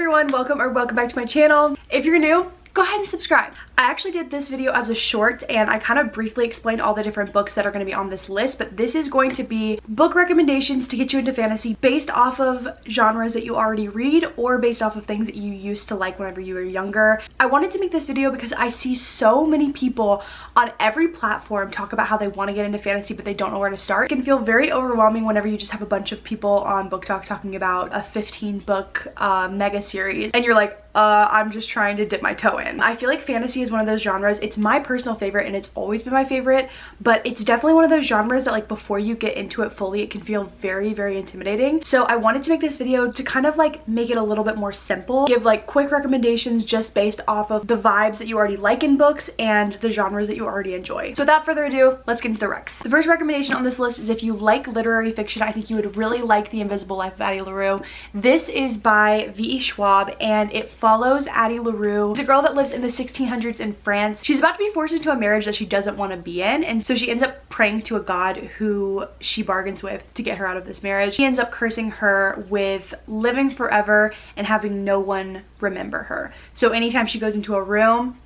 everyone, welcome back to my channel. If you're new, go ahead and subscribe. I actually did this video as a short and I kind of briefly explained all the different books that are going to be on this list, but this is going to be book recommendations to get you into fantasy based off of genres that you already read or based off of things that you used to like whenever you were younger. I wanted to make this video because I see so many people on every platform talk about how they want to get into fantasy but they don't know where to start. It can feel very overwhelming whenever you just have a bunch of people on Book Talk talking about a 15 book mega series and you're like, I'm just trying to dip my toe in. I feel like fantasy is one of those genres. It's my personal favorite and it's always been my favorite, but it's definitely one of those genres that like before you get into it fully, it can feel very, very intimidating. So I wanted to make this video to kind of like make it a little bit more simple, give like quick recommendations just based off of the vibes that you already like in books and the genres that you already enjoy. So without further ado, let's get into the recs. The first recommendation on this list is if you like literary fiction, I think you would really like The Invisible Life of Addie LaRue. This is by V.E. Schwab and it follows Addie LaRue. She's a girl that lives in the 1600s in France. She's about to be forced into a marriage that she doesn't want to be in, and so she ends up praying to a god who she bargains with to get her out of this marriage. He ends up cursing her with living forever and having no one remember her. So anytime she goes into a room,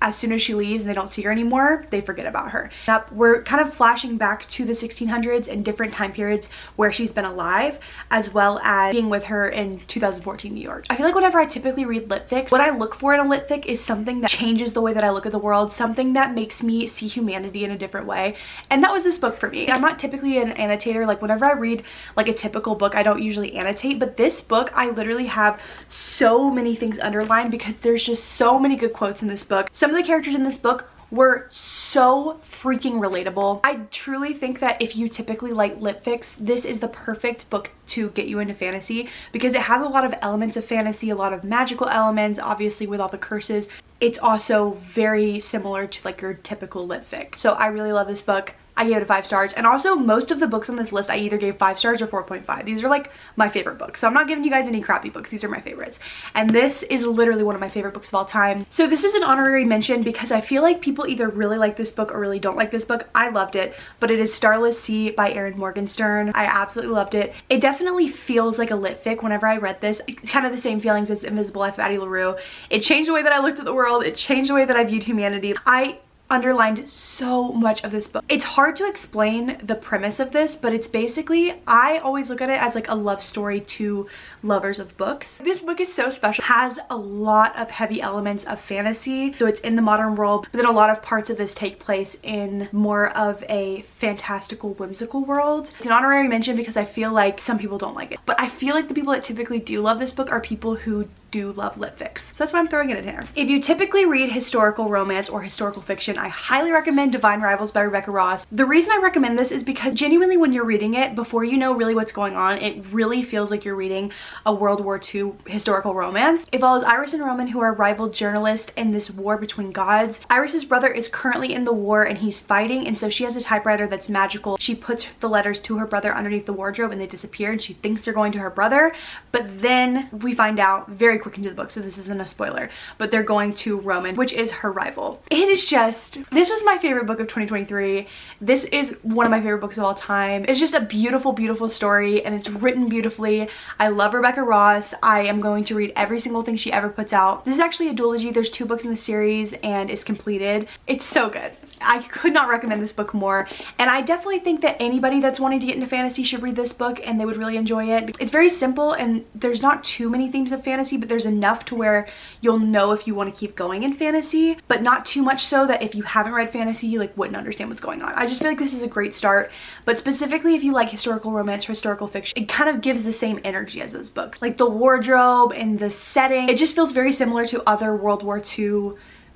as soon as she leaves and they don't see her anymore, they forget about her. We're kind of flashing back to the 1600s and different time periods where she's been alive, as well as being with her in 2014 New York. I feel like whenever I typically read lit fics, what I look for in a lit fic is something that changes the way that I look at the world, something that makes me see humanity in a different way. And that was this book for me. I'm not typically an annotator. Like whenever I read like a typical book, I don't usually annotate, but this book, I literally have so many things underlined because there's just so many good quotes in this book. Some of the characters in this book were so freaking relatable. I truly think that if you typically like lit fics, this is the perfect book to get you into fantasy because it has a lot of elements of fantasy, a lot of magical elements, obviously with all the curses. It's also very similar to like your typical lit fic. So I really love this book. I gave it 5 stars, and also most of the books on this list I either gave 5 stars or 4.5. These are like my favorite books, so I'm not giving you guys any crappy books. These are my favorites, and this is literally one of my favorite books of all time. So this is an honorary mention because I feel like people either really like this book or really don't like this book. I loved it, but it is Starless Sea by Erin Morgenstern. I absolutely loved it. It definitely feels like a lit fic whenever I read this. It's kind of the same feelings as Invisible Life of Addie LaRue. It changed the way that I looked at the world. It changed the way that I viewed humanity. I underlined so much of this book. It's hard to explain the premise of this, but it's basically, I always look at it as like a love story to lovers of books. This book is so special. It has a lot of heavy elements of fantasy, so it's in the modern world, but then a lot of parts of this take place in more of a fantastical, whimsical world. It's an honorary mention because I feel like some people don't like it, but I feel like the people that typically do love this book are people who do love lit fics. So that's why I'm throwing it in here. If you typically read historical romance or historical fiction, I highly recommend Divine Rivals by Rebecca Ross. The reason I recommend this is because genuinely when you're reading it, before you know really what's going on, it really feels like you're reading a World War II historical romance. It follows Iris and Roman, who are rival journalists in this war between gods. Iris's brother is currently in the war and he's fighting, and so she has a typewriter that's magical. She puts the letters to her brother underneath the wardrobe and they disappear, and she thinks they're going to her brother, but then we find out very quick into the book, so this isn't a spoiler, but they're going to Roman, which is her rival. It is just, this was my favorite book of 2023. This is one of my favorite books of all time. It's just a beautiful, beautiful story, and it's written beautifully. I love Rebecca Ross. I am going to read every single thing she ever puts out. This is actually a duology. There's 2 books in the series and it's completed. It's so good. I could not recommend this book more, and I definitely think that anybody that's wanting to get into fantasy should read this book and they would really enjoy it. It's very simple and there's not too many themes of fantasy, but there's enough to where you'll know if you want to keep going in fantasy, but not too much so that if you haven't read fantasy you like wouldn't understand what's going on. I just feel like this is a great start, but specifically if you like historical romance or historical fiction, it kind of gives the same energy as those books. Like the wardrobe and the setting, it just feels very similar to other World War II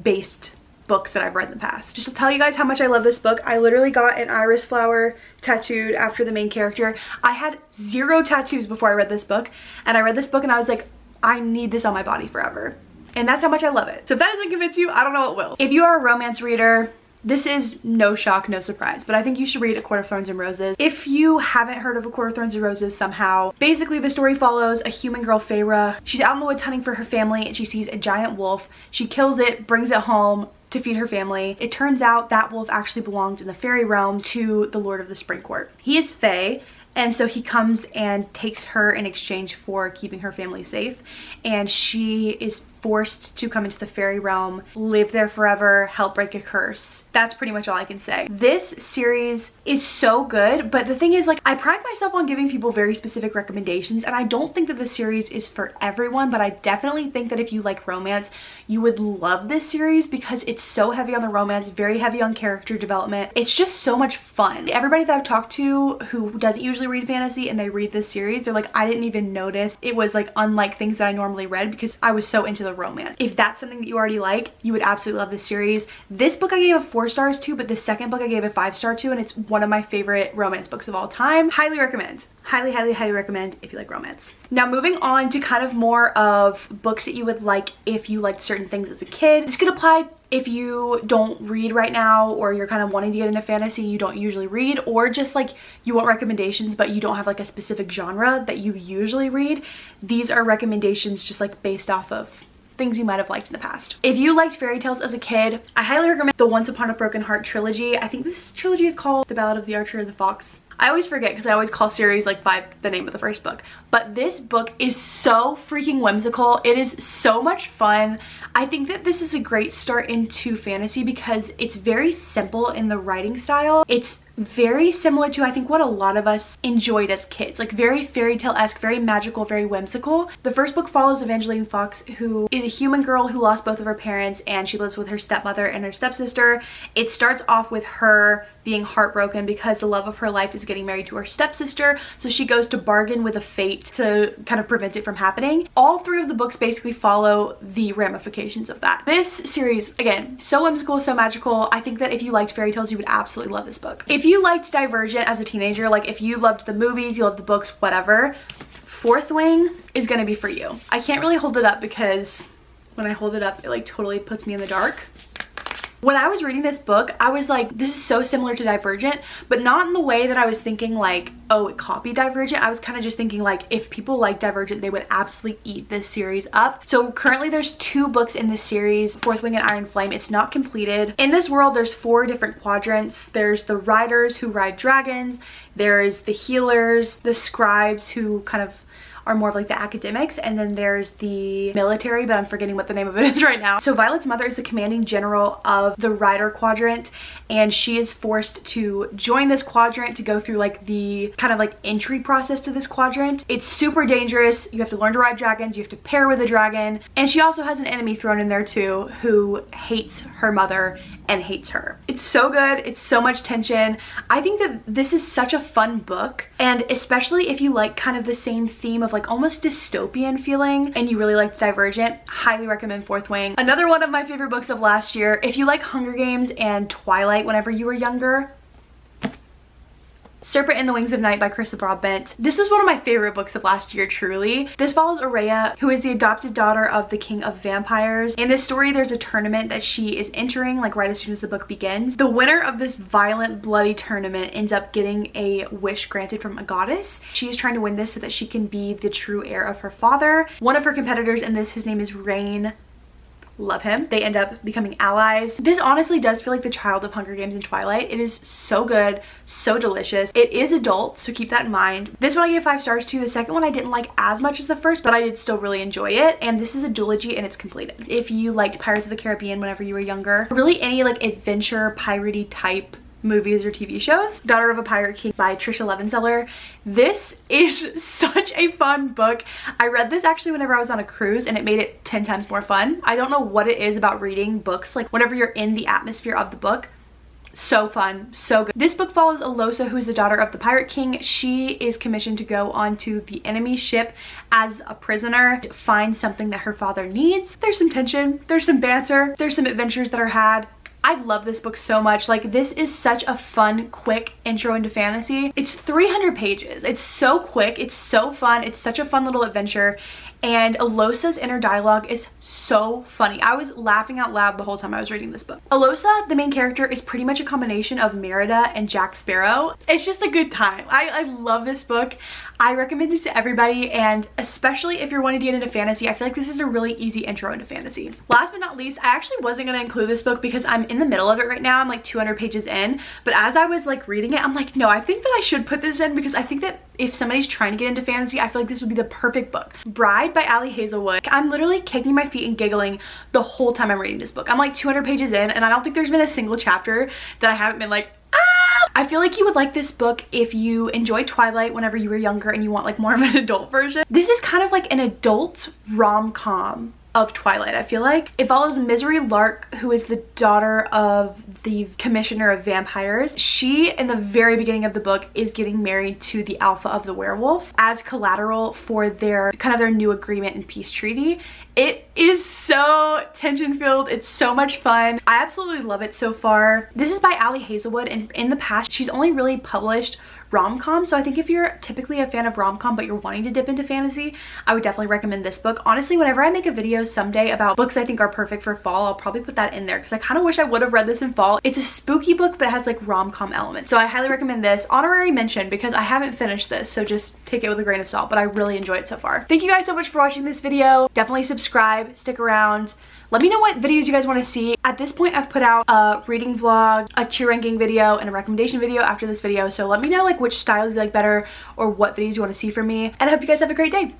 based books that I've read in the past. Just to tell you guys how much I love this book, I literally got an iris flower tattooed after the main character. I had 0 tattoos before I read this book, and I read this book and I was like, I need this on my body forever. And that's how much I love it. So if that doesn't convince you, I don't know what will. If you are a romance reader, this is no shock, no surprise, but I think you should read A Court of Thorns and Roses. If you haven't heard of A Court of Thorns and Roses somehow, basically the story follows a human girl, Feyre. She's out in the woods hunting for her family and she sees a giant wolf. She kills it, brings it home to feed her family. It turns out that wolf actually belonged in the fairy realm to the Lord of the Spring Court. He is Fae, And so he comes and takes her in exchange for keeping her family safe. And she is forced to come into the fairy realm, live there forever, help break a curse. That's pretty much all I can say. This series is so good, but the thing is, like, I pride myself on giving people very specific recommendations, and I don't think that the series is for everyone, but I definitely think that if you like romance, you would love this series because it's so heavy on the romance, very heavy on character development. It's just so much fun. Everybody that I've talked to who doesn't usually read fantasy and they read this series, they're like, I didn't even notice it was like unlike things that I normally read because I was so into the romance. If that's something that you already like, you would absolutely love this series. This book I gave a 4 stars to, but the second book I gave a 5 star to, and it's one of my favorite romance books of all time. Highly recommend. Highly, highly, highly recommend if you like romance. Now moving on to kind of more of books that you would like if you liked certain things as a kid. This could apply if you don't read right now, or you're kind of wanting to get into fantasy, you don't usually read, or just like you want recommendations but you don't have like a specific genre that you usually read. These are recommendations just like based off of things you might have liked in the past. If you liked fairy tales as a kid, I highly recommend the Once Upon a Broken Heart trilogy. I think this trilogy is called The Ballad of the Archer and the Fox. I always forget because I always call series like by the name of the first book. But this book is so freaking whimsical. It is so much fun. I think that this is a great start into fantasy because it's very simple in the writing style. It's very similar to, I think, what a lot of us enjoyed as kids. Like very fairy tale-esque, very magical, very whimsical. The first book follows Evangeline Fox, who is a human girl who lost both of her parents, and she lives with her stepmother and her stepsister. It starts off with her being heartbroken because the love of her life is getting married to her stepsister, so she goes to bargain with a fate to kind of prevent it from happening. All 3 of the books basically follow the ramifications of that. This series, again, so whimsical, so magical. I think that if you liked fairy tales, you would absolutely love this book. If you liked Divergent as a teenager, like if you loved the movies, you loved the books, whatever, Fourth Wing is gonna be for you. I can't really hold it up because when I hold it up, it like totally puts me in the dark. When I was reading this book, I was like, this is so similar to Divergent, but not in the way that I was thinking like, oh, it copied Divergent. I was kind of just thinking like, if people like Divergent, they would absolutely eat this series up. So currently there's 2 books in this series, Fourth Wing and Iron Flame. It's not completed. In this world, there's 4 different quadrants. There's the riders who ride dragons. There's the healers, the scribes who kind of are more of like the academics, and then there's the military, but I'm forgetting what the name of it is right now. So Violet's mother is the commanding general of the rider quadrant, and she is forced to join this quadrant to go through like the kind of like entry process to this quadrant. It's super dangerous. You have to learn to ride dragons, you have to pair with a dragon, and she also has an enemy thrown in there too who hates her mother and hates her. It's so good. It's so much tension. I think that this is such a fun book, and especially if you like kind of the same theme of like almost dystopian feeling and you really liked Divergent, highly recommend Fourth Wing. Another one of my favorite books of last year, if you like Hunger Games and Twilight whenever you were younger, Serpent in the Wings of Night by Carissa Broadbent. This was one of my favorite books of last year, truly. This follows Aurea, who is the adopted daughter of the king of vampires. In this story, there's a tournament that she is entering, like right as soon as the book begins. The winner of this violent, bloody tournament ends up getting a wish granted from a goddess. She is trying to win this so that she can be the true heir of her father. One of her competitors in this, his name is Rain. Love him. They end up becoming allies. This honestly does feel like the child of Hunger Games and Twilight. It is so good, so delicious. It is adult, so keep that in mind. This one I gave 5 stars to. The second one I didn't like as much as the first, but I did still really enjoy it. And this is a duology and it's completed. If you liked Pirates of the Caribbean whenever you were younger, really any like adventure, piratey type movies or TV shows. Daughter of a Pirate King by Trisha Levenseller. This is such a fun book. I read this actually whenever I was on a cruise and it made it 10 times more fun. I don't know what it is about reading books, like whenever you're in the atmosphere of the book. So fun, so good. This book follows Alosa, who is the daughter of the Pirate King. She is commissioned to go onto the enemy ship as a prisoner to find something that her father needs. There's some tension, there's some banter, there's some adventures that are had. I love this book so much. Like, this is such a fun, quick intro into fantasy. It's 300 pages. It's so quick. It's so fun. It's such a fun little adventure. and Alosa's inner dialogue is so funny. I was laughing out loud the whole time I was reading this book. Alosa, the main character, is pretty much a combination of Merida and Jack Sparrow. It's just a good time. I love this book. I recommend it to everybody, and especially if you're wanting to get into fantasy, I feel like this is a really easy intro into fantasy. Last but not least, I actually wasn't going to include this book because I'm in the middle of it right now. I'm like 200 pages in, but as I was like reading it, I'm like, no, I think that I should put this in because I think that if somebody's trying to get into fantasy, I feel like this would be the perfect book. Bride by Ali Hazelwood. I'm literally kicking my feet and giggling the whole time I'm reading this book. I'm like 200 pages in, and I don't think there's been a single chapter that I haven't been like, ah! I feel like you would like this book if you enjoyed Twilight whenever you were younger and you want like more of an adult version. This is kind of like an adult rom-com of Twilight. I feel like it follows Misery Lark, who is the daughter of the commissioner of vampires. She, in the very beginning of the book, is getting married to the alpha of the werewolves as collateral for their new agreement and peace treaty. It is so tension filled. It's so much fun. I absolutely love it so far. This is by Ali Hazelwood, and in the past she's only really published rom-com, so I think if you're typically a fan of rom-com but you're wanting to dip into fantasy, I would definitely recommend this book. Honestly, whenever I make a video someday about books I think are perfect for fall, I'll probably put that in there because I kind of wish I would have read this in fall. It's a spooky book but it has like rom-com elements, so I highly recommend this. Honorary mention because I haven't finished this, so just take it with a grain of salt, but I really enjoy it so far. Thank you guys so much for watching this video. Definitely subscribe, stick around. Let me know what videos you guys want to see. At this point, I've put out a reading vlog, a tier ranking video, and a recommendation video after this video. So let me know like which styles you like better or what videos you want to see from me. And I hope you guys have a great day.